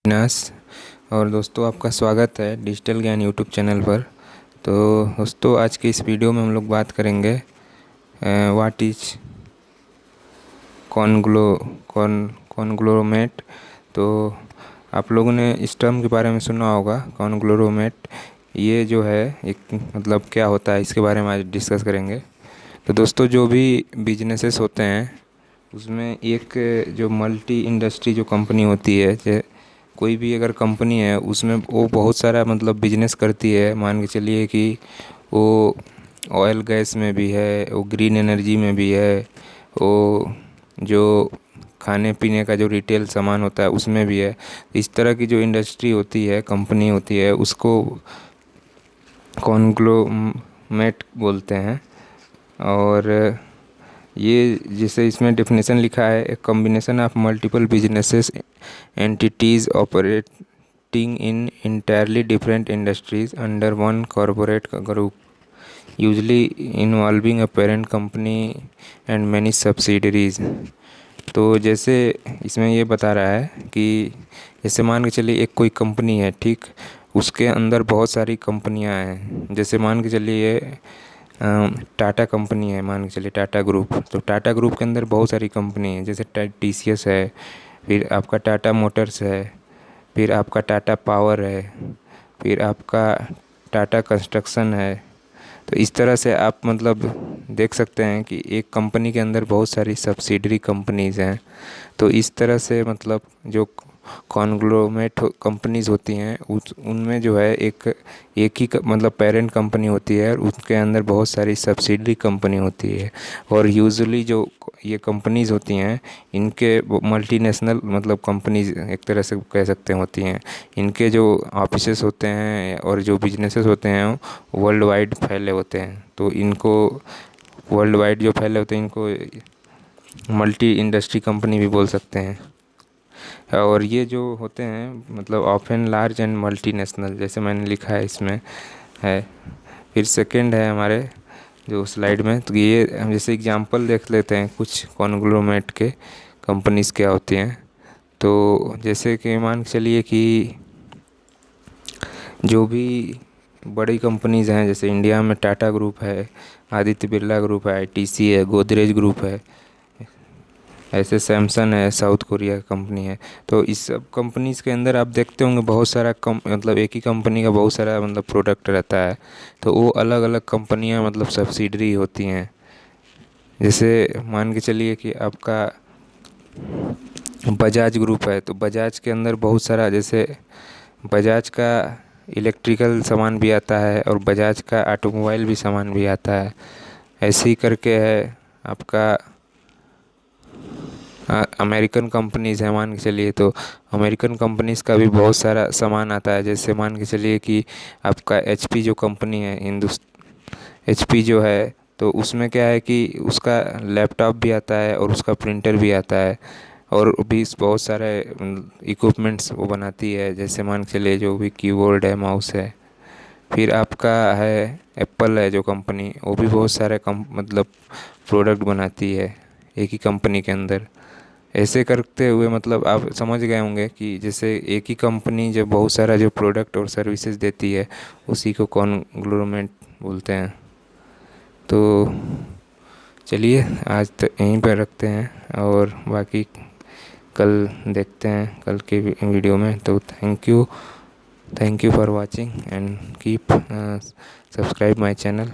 विनाश। और दोस्तों, आपका स्वागत है डिजिटल ज्ञान यूट्यूब चैनल पर। तो दोस्तों, आज की इस वीडियो में हम लोग बात करेंगे व्हाट इज कॉन्ग्लोमेट। तो आप लोगों ने इस टर्म के बारे में सुना होगा, कॉन्ग्लोमेट। ये जो है एक मतलब क्या होता है, इसके बारे में आज डिस्कस करेंगे। तो दोस्तों, जो भी बिजनेसेस होते हैं उसमें एक जो मल्टी इंडस्ट्री जो कंपनी होती है, जैसे कोई भी अगर कंपनी है उसमें वो बहुत सारा मतलब बिजनेस करती है। मान के चलिए कि वो ऑयल गैस में भी है, वो ग्रीन एनर्जी में भी है, वो जो खाने पीने का जो रिटेल सामान होता है उसमें भी है। इस तरह की जो इंडस्ट्री होती है, कंपनी होती है, उसको कॉन्ग्लोमेट बोलते हैं। और ये जैसे इसमें डेफिनेशन लिखा है, a combination of multiple businesses entities operating in entirely different industries under one corporate group, usually involving a parent company and many subsidiaries. तो जैसे इसमें ये बता रहा है कि जैसे मान के चलिए एक कोई कंपनी है, ठीक, उसके अंदर बहुत सारी कंपनियां हैं। जैसे मान के चलिए टाटा कंपनी है, मान के चलिए टाटा ग्रुप। तो टाटा ग्रुप के अंदर बहुत सारी कंपनी है, जैसे TCS है, फिर आपका टाटा मोटर्स है, फिर आपका टाटा पावर है, फिर आपका टाटा कंस्ट्रक्शन है। तो इस तरह से आप मतलब देख सकते हैं कि एक कंपनी के अंदर बहुत सारी सब्सिडरी कंपनीज़ हैं। तो इस तरह से मतलब जो कॉन्ग्लोमेट कंपनीज़ होती हैं उस उनमें जो है एक एक ही मतलब पेरेंट कंपनी होती है और उसके अंदर बहुत सारी सब्सिडरी कंपनी होती है। और यूजुअली जो ये कंपनीज़ होती हैं, इनके मल्टीनेशनल मतलब कंपनीज एक तरह से कह सकते हैं होती हैं। इनके जो ऑफिसेस होते हैं और जो बिजनेसेस होते हैं वर्ल्ड वाइड फैले होते हैं। तो इनको वर्ल्ड वाइड जो फैले होते हैं इनको मल्टी इंडस्ट्री कंपनी भी बोल सकते हैं। और ये जो होते हैं मतलब ऑफन लार्ज एंड मल्टीनेशनल, जैसे मैंने लिखा है इसमें है। फिर सेकंड है हमारे जो स्लाइड में, तो ये हम जैसे एग्जांपल देख लेते हैं कुछ कॉन्ग्लोमेट के कंपनीज़ क्या होती हैं। तो जैसे कि मान के चलिए कि जो भी बड़ी कंपनीज़ हैं, जैसे इंडिया में टाटा ग्रुप है, आदित्य बिरला ग्रुप है, ITC है, गोदरेज ग्रुप है, ऐसे सैमसंग है, साउथ कोरिया की कंपनी है। तो इस सब कंपनीज़ के अंदर आप देखते होंगे बहुत सारा मतलब एक ही कंपनी का बहुत सारा मतलब प्रोडक्ट रहता है। तो वो अलग अलग कंपनियां मतलब सब्सिडरी होती हैं। जैसे मान के चलिए कि आपका बजाज ग्रुप है, तो बजाज के अंदर बहुत सारा, जैसे बजाज का इलेक्ट्रिकल सामान भी आता है और बजाज का ऑटोमोबाइल भी सामान भी आता है। ऐसे ही करके है आपका अमेरिकन कंपनीज़ है, मान के चलिए। तो अमेरिकन कंपनीज़ का भी बहुत सारा सामान आता है। जैसे मान के चलिए कि आपका HP जो कंपनी है, HP जो है, तो उसमें क्या है कि उसका लैपटॉप भी आता है और उसका प्रिंटर भी आता है और भी बहुत सारे इक्विपमेंट्स वो बनाती है। जैसे मान के चलिए जो भी कीबोर्ड है, माउस है। फिर आपका है एप्पल है जो कंपनी, वो भी बहुत सारे मतलब प्रोडक्ट बनाती है एक ही कंपनी के अंदर। ऐसे करते हुए मतलब आप समझ गए होंगे कि जैसे एक ही कंपनी जो बहुत सारा जो प्रोडक्ट और सर्विसेज देती है उसी को कॉन्ग्लोमेरेट बोलते हैं। तो चलिए आज तो यहीं पर रखते हैं और बाकी कल देखते हैं कल के वीडियो में। तो thank you for watching and keep subscribe my channel.